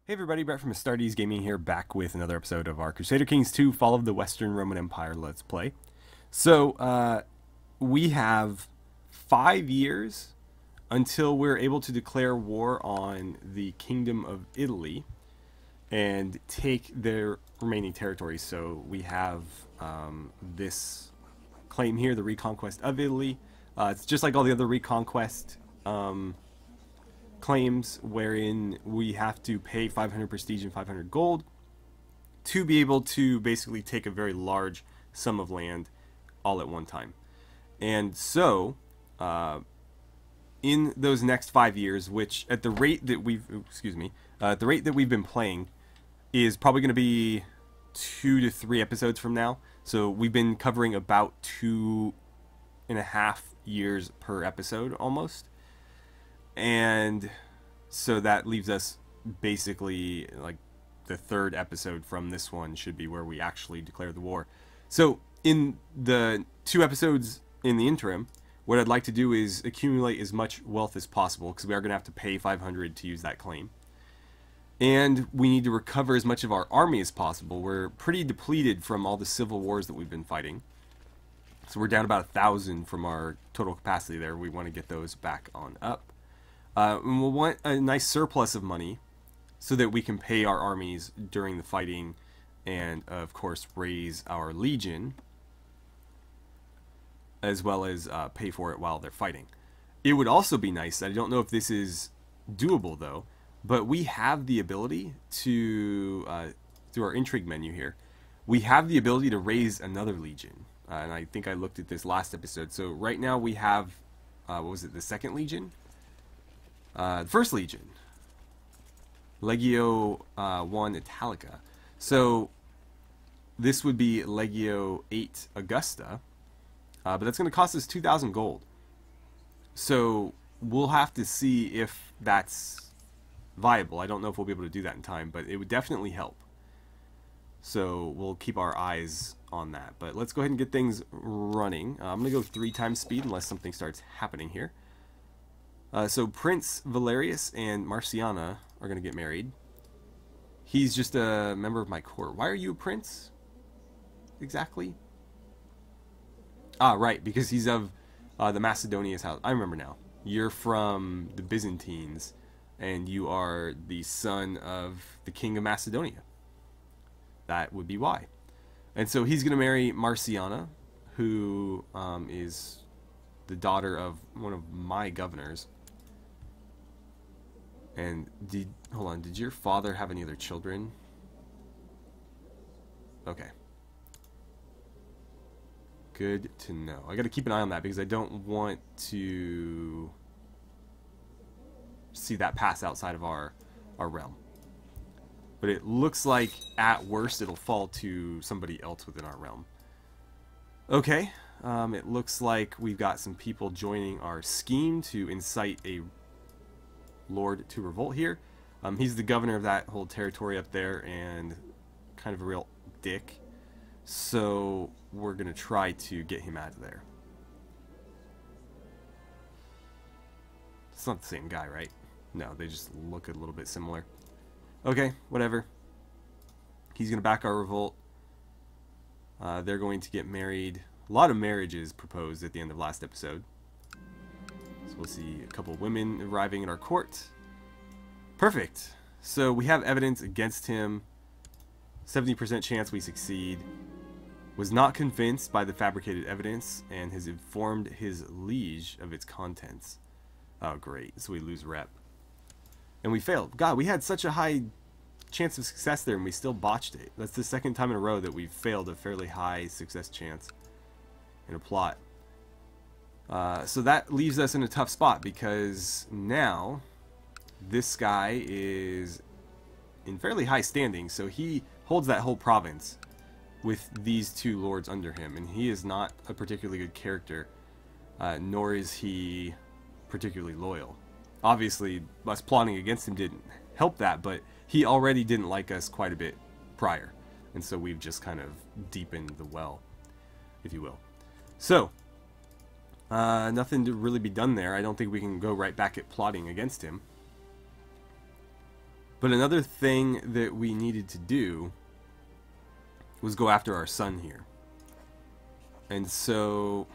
Hey everybody, Brett from AstartesGaming here, back with another episode of our Crusader Kings 2 Fall of the Western Roman Empire Let's Play. So, we have 5 years until we're able to declare war on the Kingdom of Italy and take their remaining territories. So we have this claim here, the Reconquest of Italy. It's just like all the other Reconquest claims, wherein we have to pay 500 prestige and 500 gold to be able to basically take a very large sum of land all at one time. And so in those next 5 years, which at the rate that we've at the rate that we've been playing is probably going to be 2 to 3 episodes from now. So we've been covering about 2.5 years per episode almost. And so that leaves us basically like the 3rd episode from this one should be where we actually declare the war. So in the 2 episodes in the interim, what I'd like to do is accumulate as much wealth as possible, because we are going to have to pay 500 to use that claim. And we need to recover as much of our army as possible. We're pretty depleted from all the civil wars that we've been fighting. So we're down about 1,000 from our total capacity there. We want to get those back on up. And we'll want a nice surplus of money so that we can pay our armies during the fighting and, of course, raise our legion, as well as pay for it while they're fighting. It would also be nice, I don't know if this is doable though, but we have the ability to, through our intrigue menu here, we have the ability to raise another legion. And I think I looked at this last episode. So right now we have, what was it, the 2nd legion? The 1st Legion, Legio 1 Italica. So this would be Legio 8 Augusta, but that's going to cost us 2,000 gold. So we'll have to see if that's viable. I don't know if we'll be able to do that in time, but it would definitely help. So we'll keep our eyes on that. But let's go ahead and get things running. I'm going to go 3 times speed unless something starts happening here. So Prince Valerius and Marciana are going to get married. He's just a member of my court. Why are you a prince? Exactly? Ah, right, because he's of the Macedonia's house. I remember now. You're from the Byzantines, and you are the son of the king of Macedonia. That would be why. And so he's going to marry Marciana, who is the daughter of one of my governors. And hold on, did your father have any other children? Okay. Good to know. I got to keep an eye on that because I don't want to see that pass outside of our realm. But it looks like at worst it'll fall to somebody else within our realm. Okay. It looks like we've got some people joining our scheme to incite a lord to revolt here. He's the governor of that whole territory up there and kind of a real dick. So we're going to try to get him out of there. It's not the same guy, right? No, they just look a little bit similar. Okay, whatever. He's going to back our revolt. They're going to get married. A lot of marriages proposed at the end of last episode. So we'll see a couple women arriving in our court. Perfect. So we have evidence against him. 70% chance we succeed. Was not convinced by the fabricated evidence and has informed his liege of its contents. Oh, great. So we lose rep. And we failed. God, we had such a high chance of success there and we still botched it. That's the 2nd time in a row that we've failed a fairly high success chance in a plot. So that leaves us in a tough spot because now this guy is in fairly high standing, so he holds that whole province with these 2 lords under him, and he is not a particularly good character, nor is he particularly loyal. Obviously, us plotting against him didn't help that, but he already didn't like us quite a bit prior, and so we've just kind of deepened the well, if you will. So nothing to really be done there. I don't think we can go right back at plotting against him. But another thing that we needed to do was go after our son here. And so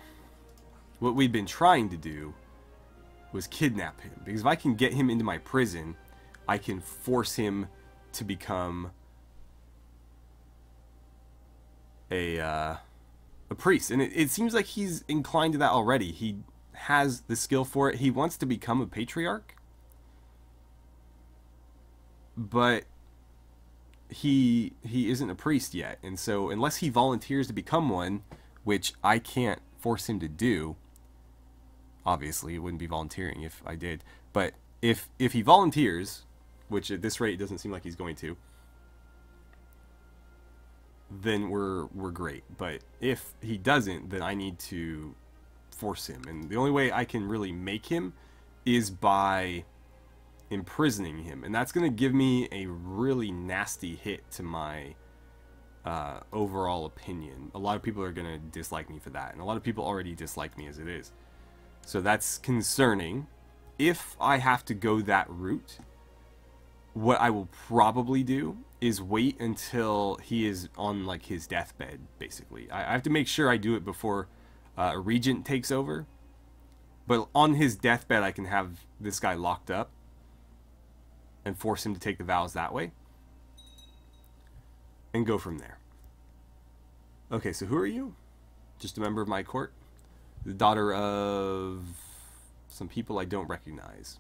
what we'd been trying to do was kidnap him. Because if I can get him into my prison, I can force him to become a priest. And it seems like he's inclined to that already. He has the skill for it. He wants to become a patriarch. But he isn't a priest yet. And so unless he volunteers to become one, which I can't force him to do, obviously it wouldn't be volunteering if I did, but if he volunteers, which at this rate it doesn't seem like he's going to, then we're great. But if he doesn't, then I need to force him, and the only way I can really make him is by imprisoning him, and that's going to give me a really nasty hit to my overall opinion. A lot of people are going to dislike me for that, and a lot of people already dislike me as it is, so that's concerning. If I have to go that route, what I will probably do is wait until he is on like his deathbed. Basically, I have to make sure I do it before a regent takes over, but on his deathbed I can have this guy locked up and force him to take the vows that way, and go from there. Okay, so who are you? Just a member of my court? The daughter of some people I don't recognize.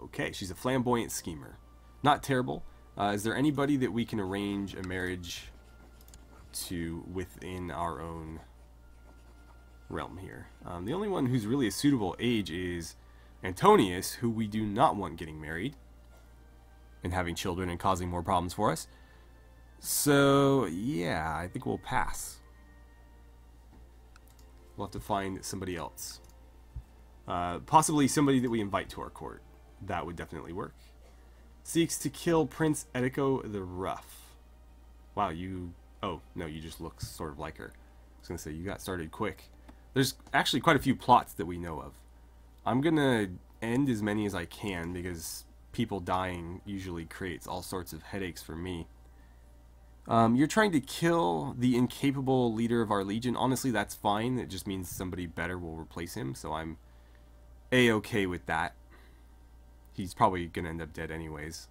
Okay, she's a flamboyant schemer. Not terrible. Is there anybody that we can arrange a marriage to within our own realm here? The only one who's really a suitable age is Antonius, who we do not want getting married and having children and causing more problems for us. So, yeah, I think we'll pass. We'll have to find somebody else. Possibly somebody that we invite to our court. That would definitely work. Seeks to kill Prince Edico the Rough. Wow, you... Oh, no, you just look sort of like her. I was going to say, you got started quick. There's actually quite a few plots that we know of. I'm going to end as many as I can, because people dying usually creates all sorts of headaches for me. You're trying to kill the incapable leader of our legion. Honestly, that's fine. It just means somebody better will replace him, so I'm A-okay with that. He's probably going to end up dead anyways,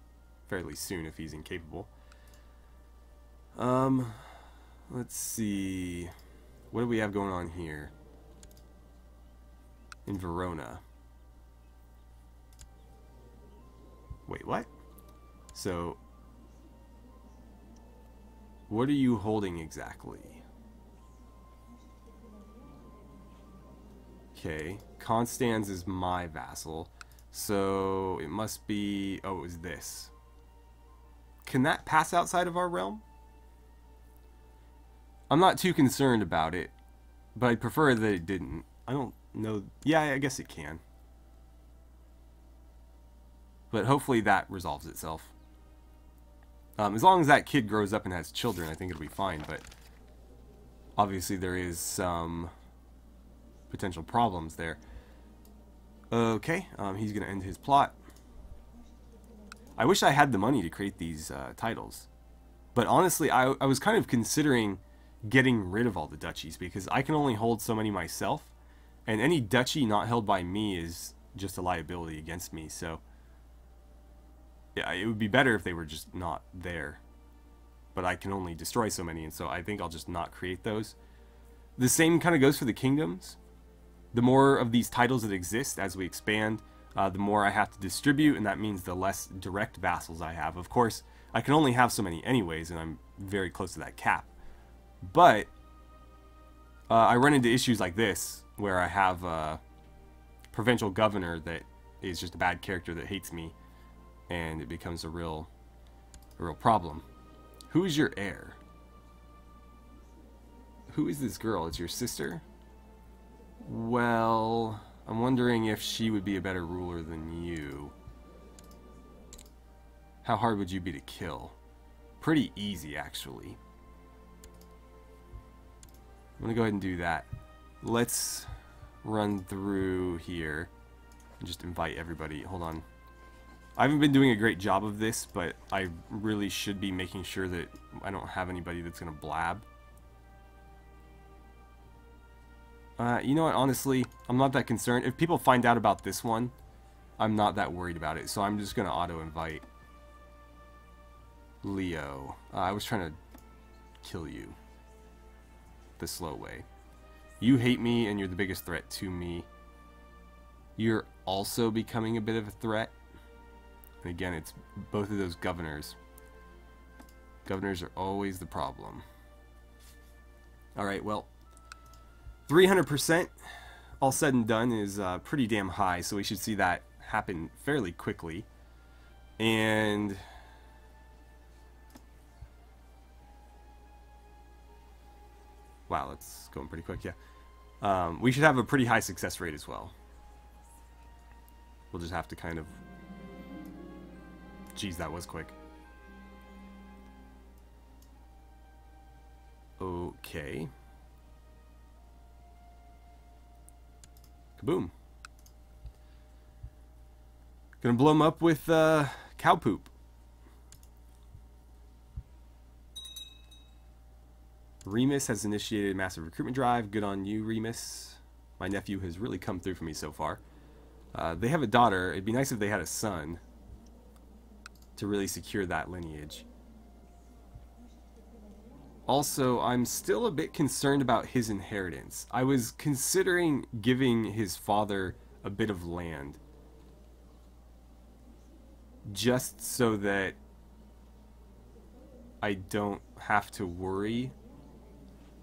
fairly soon if he's incapable. Let's see. What do we have going on here? In Verona. Wait, what? So, what are you holding exactly? Okay, Constancy is my vassal, so it must be... Oh, it was this. Can that pass outside of our realm? I'm not too concerned about it, but I'd prefer that it didn't. I don't know. Yeah, I guess it can. But hopefully that resolves itself. As long as that kid grows up and has children, I think it'll be fine, but obviously there is some potential problems there. Okay, he's going to end his plot. I wish I had the money to create these titles. But honestly, I was kind of considering getting rid of all the duchies, because I can only hold so many myself, and any duchy not held by me is just a liability against me, so yeah, it would be better if they were just not there. But I can only destroy so many, and so I think I'll just not create those. The same kind of goes for the kingdoms. The more of these titles that exist as we expand, the more I have to distribute, and that means the less direct vassals I have. Of course, I can only have so many anyways, and I'm very close to that cap. But I run into issues like this, where I have a provincial governor that is just a bad character that hates me, and it becomes a real problem. Who is your heir? Who is this girl? It's your sister? Well, I'm wondering if she would be a better ruler than you. How hard would you be to kill? Pretty easy, actually. I'm gonna go ahead and do that. Let's run through here and just invite everybody. Hold on. I haven't been doing a great job of this, but I really should be making sure that I don't have anybody that's going to blab. You know what, honestly, I'm not that concerned. If people find out about this one, I'm not that worried about it, so I'm just going to auto-invite Leo. I was trying to kill you the slow way. You hate me, and you're the biggest threat to me. You're also becoming a bit of a threat. And again, it's both of those governors. Governors are always the problem. Alright, well, 300% all said and done is pretty damn high, so we should see that happen fairly quickly. And wow, that's going pretty quick, yeah. We should have a pretty high success rate as well. We'll just have to kind of... Jeez, that was quick. Okay. Kaboom. Gonna blow him up with cow poop. Remus has initiated a massive recruitment drive. Good on you, Remus. My nephew has really come through for me so far. They have a daughter. It'd be nice if they had a son to really secure that lineage. Also, I'm still a bit concerned about his inheritance. I was considering giving his father a bit of land, just so that I don't have to worry.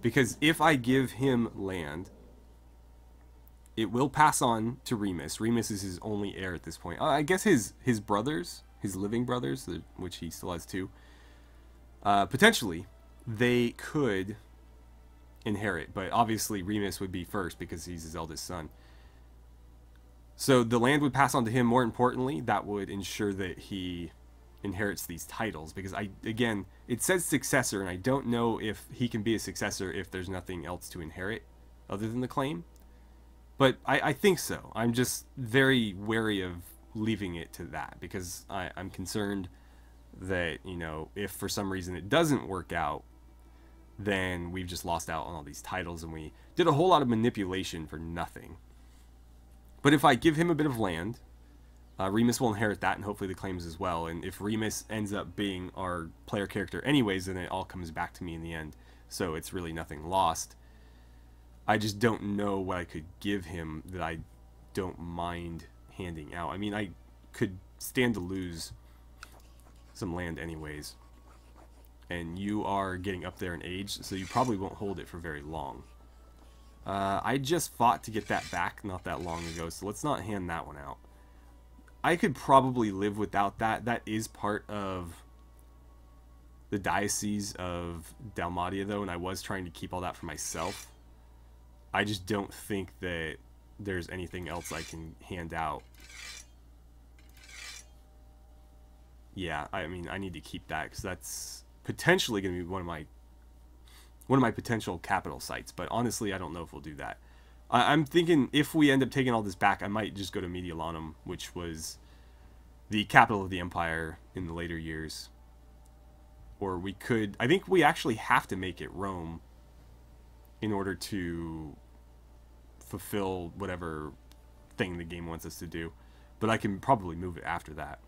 Because if I give him land, it will pass on to Remus. Remus is his only heir at this point. I guess his brothers, his living brothers, which he still has two, potentially they could inherit, but obviously Remus would be first because he's his eldest son. So the land would pass on to him. More importantly, that would ensure that he inherits these titles, because again, it says successor, and I don't know if he can be a successor if there's nothing else to inherit other than the claim. But I think so. I'm just very wary of leaving it to that, because I'm concerned that, you know, if for some reason it doesn't work out, then we've just lost out on all these titles, and we did a whole lot of manipulation for nothing. But if I give him a bit of land, Remus will inherit that, and hopefully the claims as well. And if Remus ends up being our player character anyways, then it all comes back to me in the end. So it's really nothing lost. I just don't know what I could give him that I don't mind handing out. I mean, I could stand to lose some land anyways. And you are getting up there in age, so you probably won't hold it for very long. I just fought to get that back not that long ago, so let's not hand that one out. I could probably live without that. That is part of the Diocese of Dalmatia, though, and I was trying to keep all that for myself. I just don't think that there's anything else I can hand out. Yeah, I mean, I need to keep that, because that's potentially going to be one of my potential capital sites, but honestly, I don't know if we'll do that. I'm thinking if we end up taking all this back, I might just go to Mediolanum, which was the capital of the Empire in the later years. Or we could... I think we actually have to make it Rome in order to fulfill whatever thing the game wants us to do. But I can probably move it after that.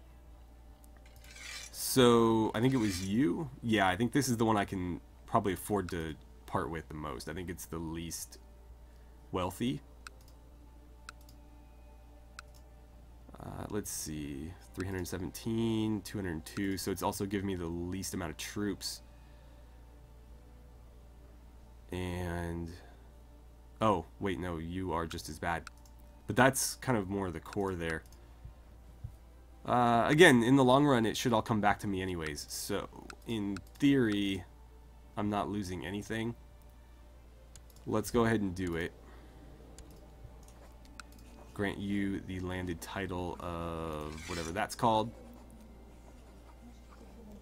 So, I think it was you? Yeah, I think this is the one I can probably afford to part with the most. I think it's the least wealthy. Let's see, 317, 202, so it's also giving me the least amount of troops. And oh wait, no, you are just as bad, but that's kind of more the core there. Again, in the long run it should all come back to me anyways, so in theory I'm not losing anything. Let's go ahead and do it. Grant you the landed title of whatever that's called.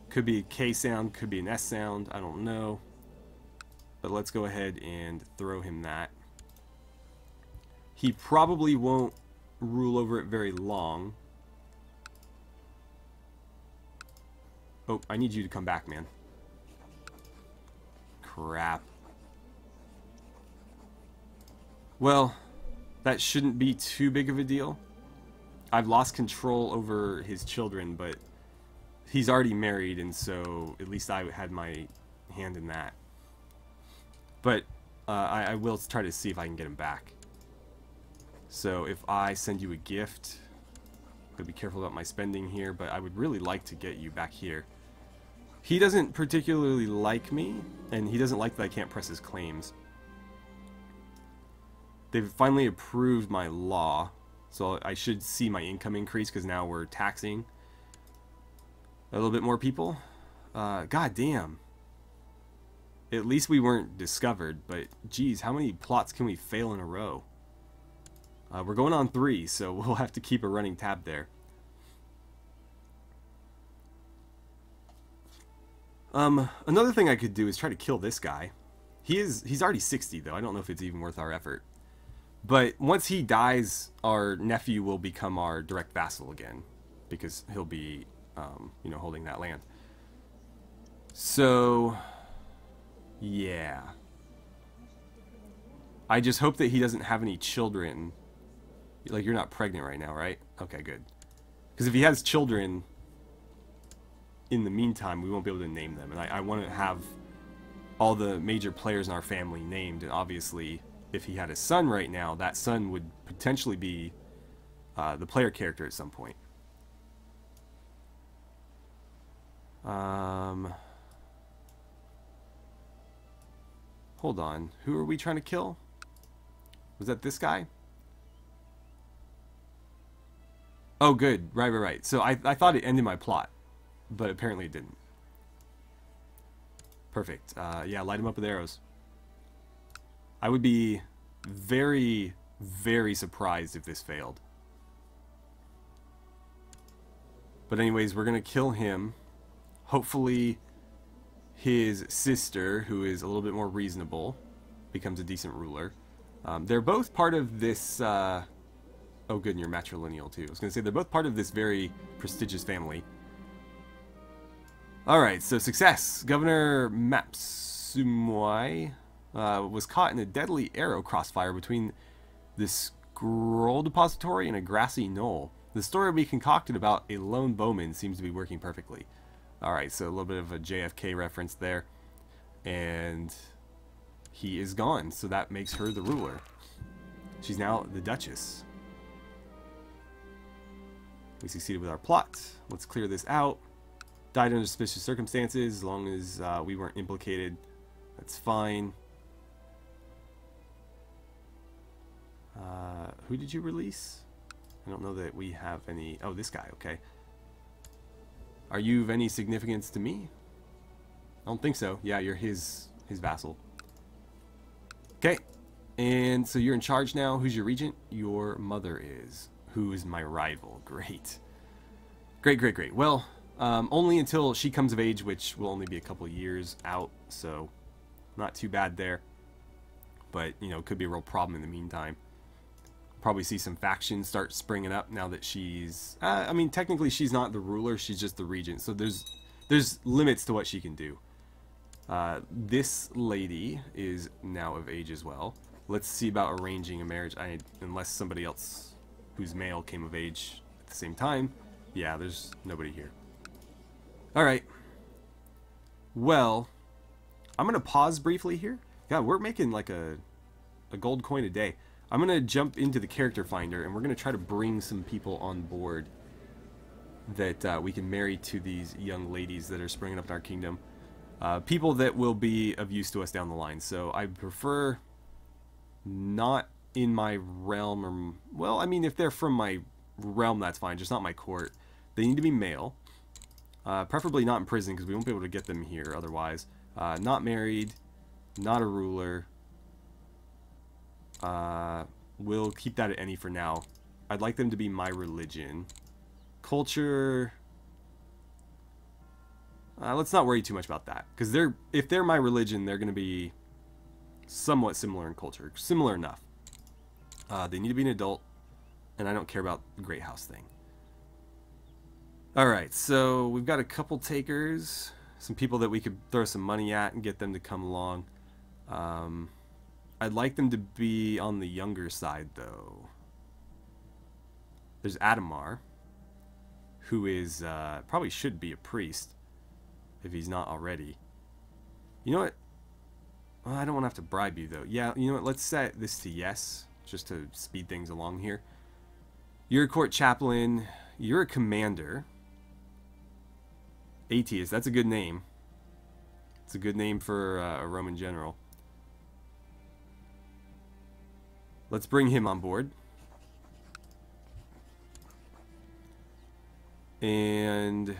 Could be a K sound, could be an S sound, I don't know. But let's go ahead and throw him that. He probably won't rule over it very long. Oh, I need you to come back, man. Crap. Well, that shouldn't be too big of a deal. I've lost control over his children, but he's already married, and so at least I had my hand in that. But I will try to see if I can get him back. So if I send you a gift, I'm going to be careful about my spending here, but I would really like to get you back here. He doesn't particularly like me, and he doesn't like that I can't press his claims. They've finally approved my law, so I should see my income increase because now we're taxing a little bit more people. God damn. At least we weren't discovered, but geez, how many plots can we fail in a row? We're going on 3, so we'll have to keep a running tab there. Another thing I could do is try to kill this guy. He's already 60 though. I don't know if it's even worth our effort. But once he dies, our nephew will become our direct vassal again, because he'll be, you know, holding that land. So, yeah. I just hope that he doesn't have any children. Like, you're not pregnant right now, right? Okay, good. Because if he has children in the meantime, we won't be able to name them. And I want to have all the major players in our family named, and obviously, if he had a son right now, that son would potentially be the player character at some point. Hold on. Who are we trying to kill? Was that this guy? Oh, good. Right. So I thought it ended my plot, but apparently it didn't. Perfect. Yeah, light him up with arrows. I would be very, very surprised if this failed. But anyways, we're going to kill him. Hopefully his sister, who is a little bit more reasonable, becomes a decent ruler. They're both part of this... oh good, and you're matrilineal too. I was going to say they're both part of this very prestigious family. Alright, so success. Governor Mapsumwai was caught in a deadly arrow crossfire between the scroll depository and a grassy knoll. The story we concocted about a lone bowman seems to be working perfectly. Alright, so a little bit of a JFK reference there. And he is gone, so that makes her the ruler. She's now the Duchess. We succeeded with our plot. Let's clear this out. Died under suspicious circumstances, as long as we weren't implicated. That's fine. Who did you release? I don't know that we have any... Oh, this guy, okay. Are you of any significance to me? I don't think so. Yeah, you're his vassal. Okay. And so you're in charge now. Who's your regent? Your mother is. Who is my rival? Great. Great. Well, only until she comes of age, which will only be a couple years out, so not too bad there. But, you know, could be a real problem in the meantime. Probably see some factions start springing up now that she's... I mean, technically she's not the ruler, she's just the regent, so there's limits to what she can do. This lady is now of age as well. Let's see about arranging a marriage, unless somebody else who's male came of age at the same time. Yeah, there's nobody here. Alright. Well, I'm going to pause briefly here. God, we're making like a gold coin a day. I'm going to jump into the character finder, and we're going to try to bring some people on board that we can marry to these young ladies that are springing up in our kingdom. People that will be of use to us down the line. So I prefer not in my realm, or, well, I mean, if they're from my realm, that's fine, just not my court. They need to be male. Preferably not in prison, because we won't be able to get them here otherwise. Not married, not a ruler. We'll keep that at any for now. I'd like them to be my religion. Culture... let's not worry too much about that, because if they're my religion, they're going to be somewhat similar in culture. Similar enough. They need to be an adult, and I don't care about the Great House thing. Alright, so we've got a couple takers. Some people that we could throw some money at and get them to come along. I'd like them to be on the younger side, though. There's Adamar, who is, probably should be a priest, if he's not already. You know what? Well, I don't want to have to bribe you, though. Yeah, you know what? Let's set this to yes, just to speed things along here. You're a court chaplain. You're a commander. Aetius, that's a good name. It's a good name for a Roman general. Let's bring him on board. And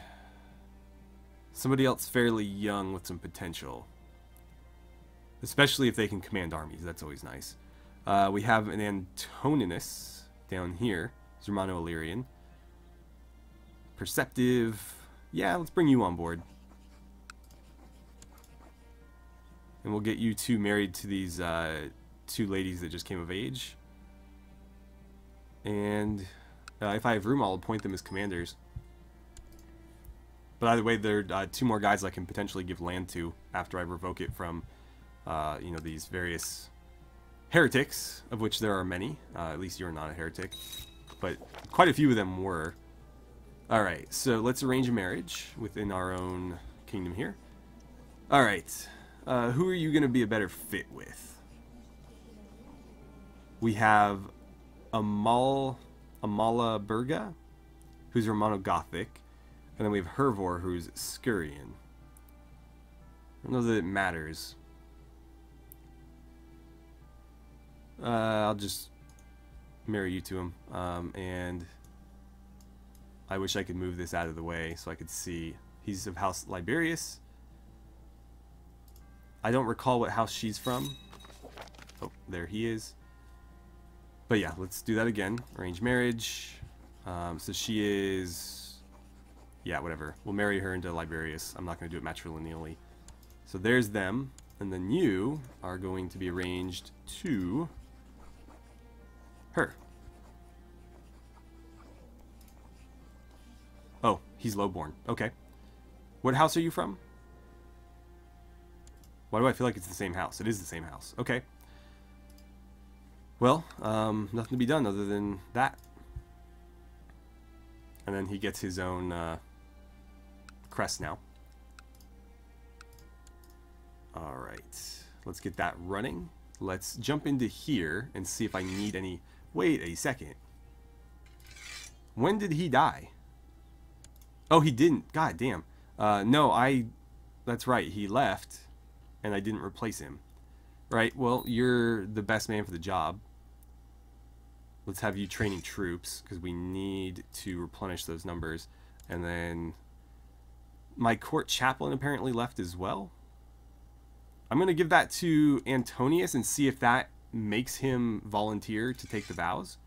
somebody else fairly young with some potential. Especially if they can command armies. That's always nice. We have an Antoninus down here. Romano Illyrian. Perceptive. Yeah, let's bring you on board. And we'll get you two married to these two ladies that just came of age. And if I have room, I'll appoint them as commanders. But either way, there are two more guys I can potentially give land to after I revoke it from, you know, these various heretics, of which there are many. At least you're not a heretic. But quite a few of them were. Alright, so let's arrange a marriage within our own kingdom here. Alright, who are you going to be a better fit with? We have Amala Berga, who's Romano-Gothic. And then we have Hervor, who's Scurian. I don't know that it matters. I'll just marry you to him. And I wish I could move this out of the way so I could see. He's of House Liberius. I don't recall what house she's from. Oh, there he is. But yeah, let's do that again. Arrange marriage. So she is... Yeah, whatever. We'll marry her into Liberius. I'm not going to do it matrilineally. So there's them. And then you are going to be arranged to her. Oh, he's lowborn. Okay. What house are you from? Why do I feel like it's the same house? It is the same house. Okay. Well, nothing to be done other than that. And then he gets his own crest now. Alright. Let's get that running. Let's jump into here and see if I need any... Wait a second. When did he die? Oh, he didn't. God damn. No, that's right. He left, and I didn't replace him. Right, well, you're the best man for the job. Let's have you training troops, because we need to replenish those numbers. And then my court chaplain apparently left as well. I'm going to give that to Antonius and see if that makes him volunteer to take the vows.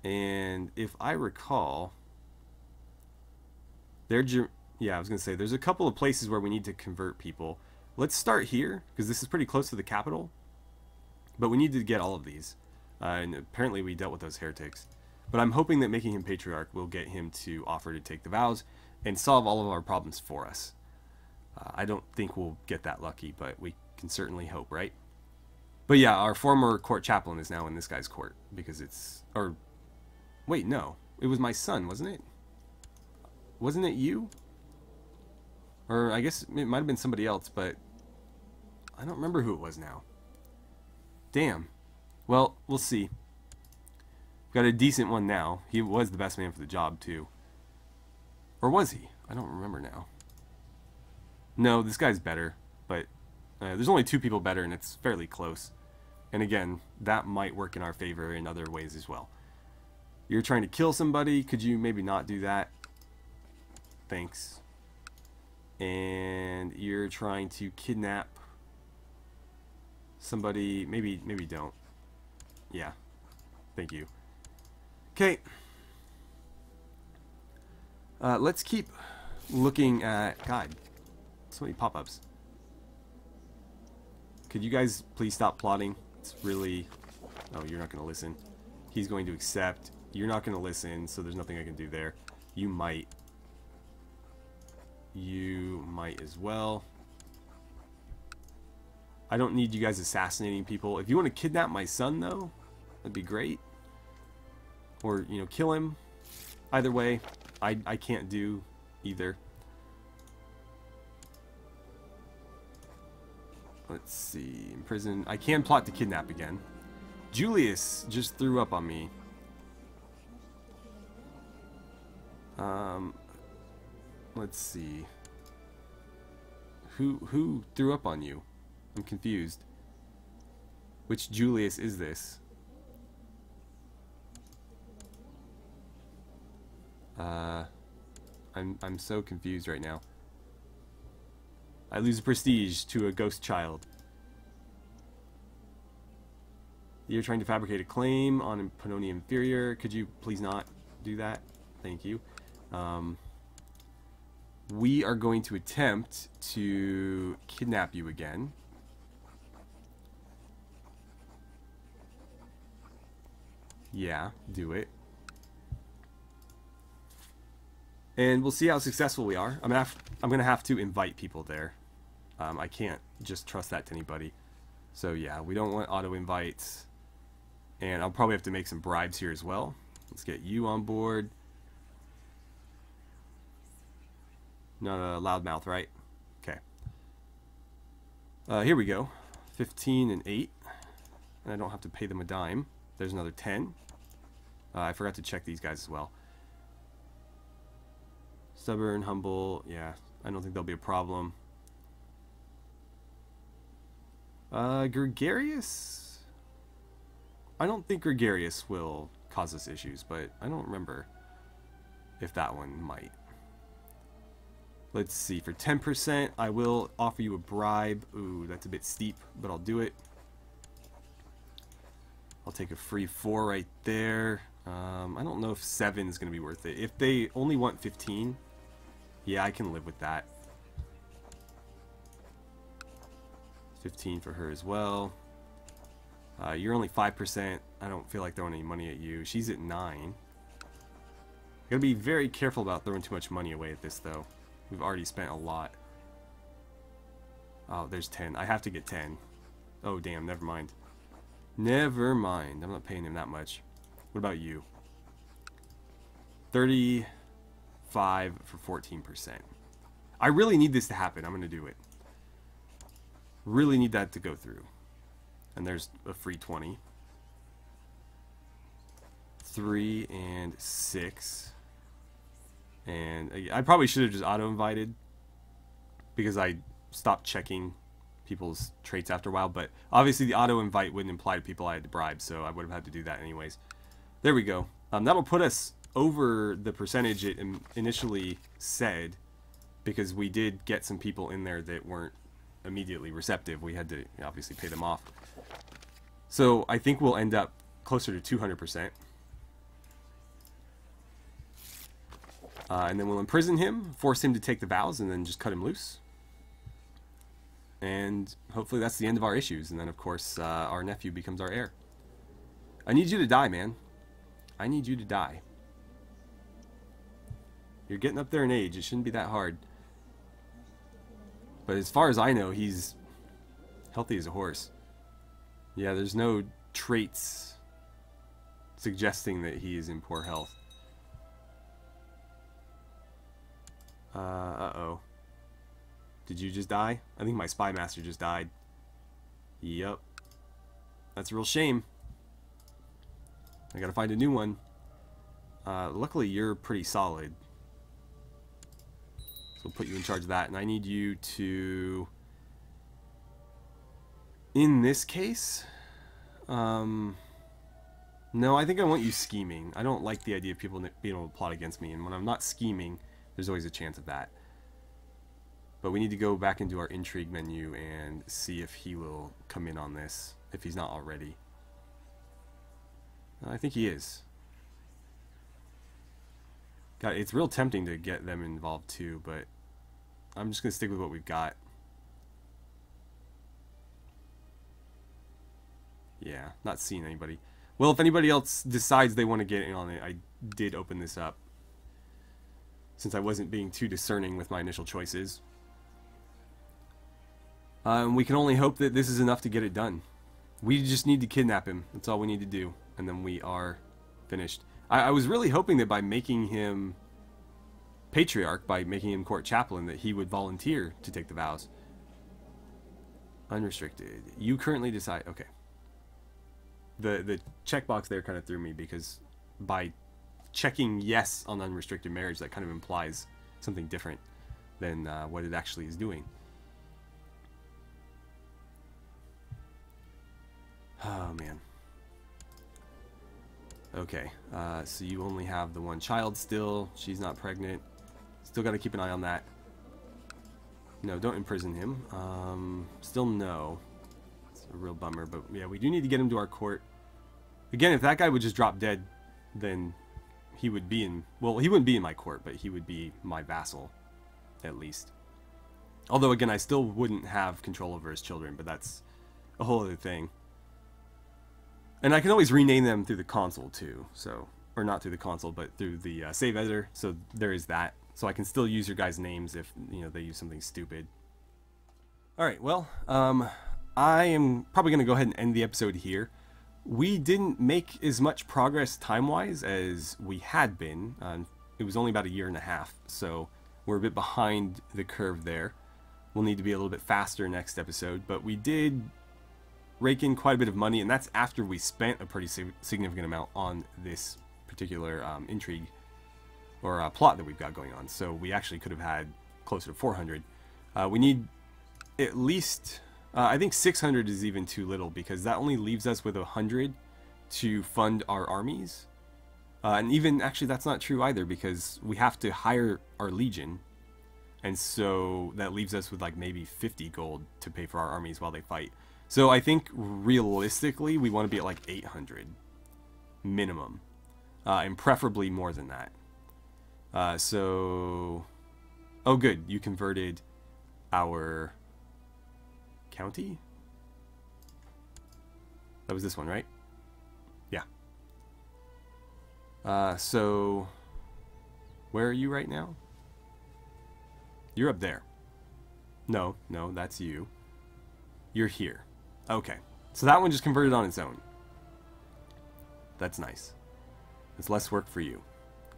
And if I recall, yeah, I was going to say, there's a couple of places where we need to convert people. Let's start here, because this is pretty close to the capital. But we need to get all of these. And apparently we dealt with those heretics. But I'm hoping that making him patriarch will get him to offer to take the vows and solve all of our problems for us. I don't think we'll get that lucky, but we can certainly hope, right? But yeah, our former court chaplain is now in this guy's court, because it's... Or, wait, no. It was my son, wasn't it? Wasn't it you? Or I guess it might have been somebody else, but I don't remember who it was now. Damn. Well, we'll see. Got a decent one now. He was the best man for the job, too. Or was he? I don't remember now. No, this guy's better, but there's only two people better, and it's fairly close. And again, that might work in our favor in other ways as well. You're trying to kill somebody. Could you maybe not do that? Thanks. And you're trying to kidnap somebody. Maybe don't. Yeah. Thank you. Okay. Let's keep looking at... God, so many pop-ups. Could you guys please stop plotting? It's really... Oh, you're not going to listen. He's going to accept. You're not going to listen, so there's nothing I can do there. You might. You might as well. I don't need you guys assassinating people. If you want to kidnap my son, though, that'd be great. Or, you know, kill him. Either way, I can't do either. Let's see. In prison. I can plot to kidnap again. Julius just threw up on me. Let's see. Who threw up on you? I'm confused. Which Julius is this? I'm so confused right now. I lose prestige to a ghost child. You're trying to fabricate a claim on a Pannonia Inferior. Could you please not do that? Thank you. We are going to attempt to kidnap you again. Yeah, do it. And we'll see how successful we are. I'm gonna have to invite people there. I can't just trust that to anybody. So yeah, we don't want auto invites. And I'll probably have to make some bribes here as well. Let's get you on board. Not a loudmouth, right? Okay. Here we go. 15 and 8. And I don't have to pay them a dime. There's another 10. I forgot to check these guys as well. Stubborn, humble. Yeah, I don't think there'll be a problem. Gregarious? I don't think Gregarious will cause us issues, but I don't remember if that one might. Let's see, for 10%, I will offer you a bribe. Ooh, that's a bit steep, but I'll do it. I'll take a free 4 right there. I don't know if 7 is going to be worth it. If they only want 15, yeah, I can live with that. 15 for her as well. You're only 5%. I don't feel like throwing any money at you. She's at 9. Gotta be very careful about throwing too much money away at this, though. We've already spent a lot. Oh, there's 10. I have to get 10. Oh, damn. Never mind. Never mind. I'm not paying him that much. What about you? 35 for 14%. I really need this to happen. I'm going to do it. Really need that to go through. And there's a free 20. 3 and 6. And I probably should have just auto-invited because I stopped checking people's traits after a while, but obviously the auto-invite wouldn't imply to people I had to bribe, so I would have had to do that anyways. There we go. That'll put us over the percentage it initially said because we did get some people in there that weren't immediately receptive. We had to obviously pay them off. So I think we'll end up closer to 200%. And then we'll imprison him, force him to take the vows, and then just cut him loose. And hopefully that's the end of our issues. And then, of course, our nephew becomes our heir. I need you to die, man. I need you to die. You're getting up there in age. It shouldn't be that hard. But as far as I know, he's healthy as a horse. Yeah, there's no traits suggesting that he is in poor health. Uh-oh. Did you just die? I think my spy master just died. Yep. That's a real shame. I gotta find a new one. Luckily, you're pretty solid. So we'll put you in charge of that. And I need you to... In this case... No, I think I want you scheming. I don't like the idea of people being able to plot against me. And when I'm not scheming, there's always a chance of that. But we need to go back into our intrigue menu and see if he will come in on this, if he's not already. I think he is. God, it's real tempting to get them involved too, but I'm just going to stick with what we've got. Yeah, not seeing anybody. Well, if anybody else decides they want to get in on it, I did open this up, since I wasn't being too discerning with my initial choices. We can only hope that this is enough to get it done. We just need to kidnap him. That's all we need to do. And then we are finished. I was really hoping that by making him patriarch, by making him court chaplain, that he would volunteer to take the vows. Unrestricted. You currently decide. Okay. The checkbox there kind of threw me, because by checking yes on unrestricted marriage, that kind of implies something different than what it actually is doing. Oh, man. Okay, so you only have the one child still. She's not pregnant. Still got to keep an eye on that. No, don't imprison him. Still no. It's a real bummer, but yeah, we do need to get him to our court. Again, if that guy would just drop dead, then he would be in... Well, he wouldn't be in my court, but he would be my vassal, at least. Although, again, I still wouldn't have control over his children, but that's a whole other thing. And I can always rename them through the console, too. So, or not through the console, but through the save editor. So, there is that. So, I can still use your guys' names if, you know, they use something stupid. Alright, well, I am probably going to go ahead and end the episode here. We didn't make as much progress time-wise as we had been. It was only about 1.5 years, so we're a bit behind the curve there. We'll need to be a little bit faster next episode, but we did rake in quite a bit of money, and that's after we spent a pretty significant amount on this particular intrigue or plot that we've got going on. So we actually could have had closer to 400. We need at least... I think 600 is even too little, because that only leaves us with 100 to fund our armies. And even, actually, that's not true either, because we have to hire our legion. And so that leaves us with like maybe 50 gold to pay for our armies while they fight. So I think realistically, we want to be at like 800 minimum. And preferably more than that. So... Oh, good. You converted our... county? That was this one, right? Yeah. So where are you right now? You're up there. No, that's you. You're here. Okay. So that one just converted on its own. That's nice. It's less work for you,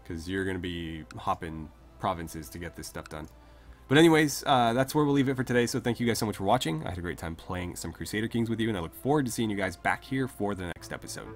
because you're going to be hopping provinces to get this stuff done. But anyways, that's where we'll leave it for today, so thank you guys so much for watching. I had a great time playing some Crusader Kings with you, and I look forward to seeing you guys back here for the next episode.